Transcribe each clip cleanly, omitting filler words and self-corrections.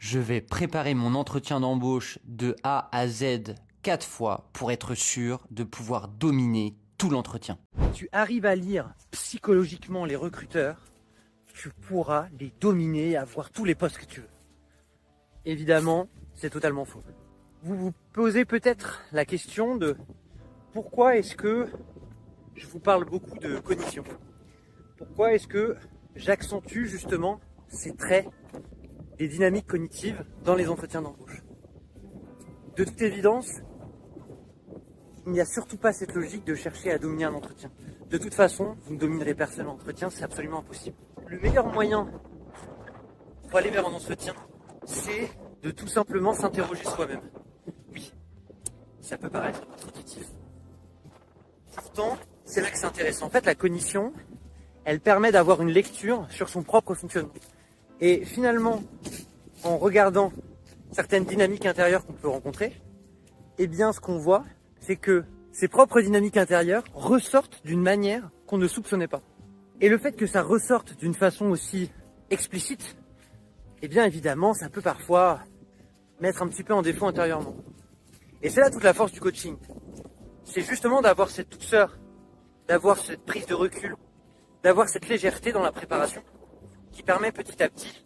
Je vais préparer mon entretien d'embauche de A à Z 4 fois pour être sûr de pouvoir dominer tout l'entretien. Tu arrives à lire psychologiquement les recruteurs, tu pourras les dominer et avoir tous les postes que tu veux. Évidemment, c'est totalement faux. Vous vous posez peut-être la question de pourquoi est-ce que je vous parle beaucoup de cognition? Pourquoi est-ce que j'accentue justement ces traits des dynamiques cognitives dans les entretiens d'embauche? De toute évidence, il n'y a surtout pas cette logique de chercher à dominer un entretien. De toute façon, vous ne dominerez personne en entretien, c'est absolument impossible. Le meilleur moyen pour aller vers un entretien, c'est de tout simplement s'interroger soi-même. Oui, ça peut paraître contre-intuitif. Pourtant, c'est là que c'est intéressant. En fait, la cognition, elle permet d'avoir une lecture sur son propre fonctionnement. Et finalement, en regardant certaines dynamiques intérieures qu'on peut rencontrer, eh bien, ce qu'on voit, c'est que ces propres dynamiques intérieures ressortent d'une manière qu'on ne soupçonnait pas. Et le fait que ça ressorte d'une façon aussi explicite, eh bien, évidemment, ça peut parfois mettre un petit peu en défaut intérieurement. Et c'est là toute la force du coaching. C'est justement d'avoir cette douceur, d'avoir cette prise de recul, d'avoir cette légèreté dans la préparation qui permet petit à petit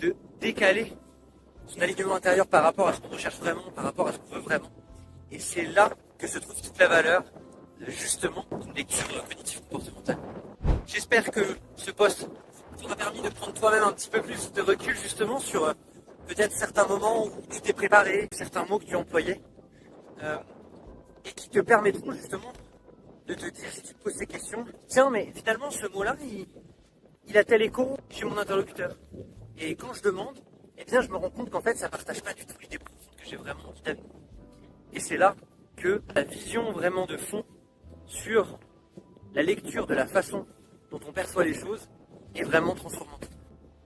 de décaler son alignement intérieur par rapport à ce qu'on recherche vraiment, par rapport à ce qu'on veut vraiment. Et c'est là que se trouve toute la valeur, justement, d'une lecture cognitive comportementale. J'espère que ce post t'aura permis de prendre toi-même un petit peu plus de recul, justement, sur peut-être certains moments où tu t'es préparé, certains mots que tu employais, et qui te permettront, justement, de te dire, si tu te poses ces questions, tiens, mais finalement, ce mot-là, il a tel écho chez mon interlocuteur. Et quand je demande, eh bien, je me rends compte qu'en fait, ça ne partage pas du tout l'idée profonde que j'ai vraiment envie d'amener. Et c'est là que la vision vraiment de fond sur la lecture de la façon dont on perçoit les choses est vraiment transformante.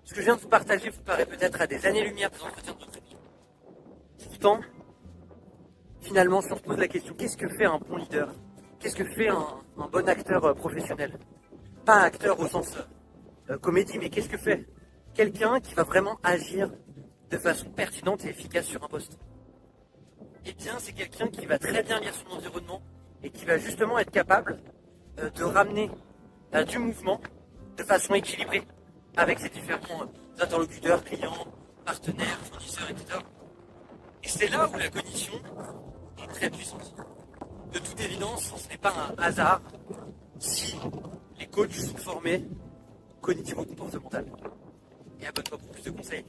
Ce que je viens de vous partager vous paraît peut-être à des années-lumière des entretiens de recrutement. Pourtant, finalement, si on se pose la question, qu'est-ce que fait un bon leader? Qu'est-ce que fait un bon acteur professionnel? Pas un acteur au sens comédie, mais qu'est-ce que fait quelqu'un qui va vraiment agir de façon pertinente et efficace sur un poste? Eh bien, c'est quelqu'un qui va très bien lire son environnement et qui va justement être capable de ramener du mouvement de façon équilibrée avec ses différents interlocuteurs, clients, partenaires, fournisseurs, etc. Et c'est là où la cognition est très puissante. De toute évidence, ce n'est pas un hasard si les coachs sont formés cognitivo-comportemental. Et abonne-toi pour plus de conseils.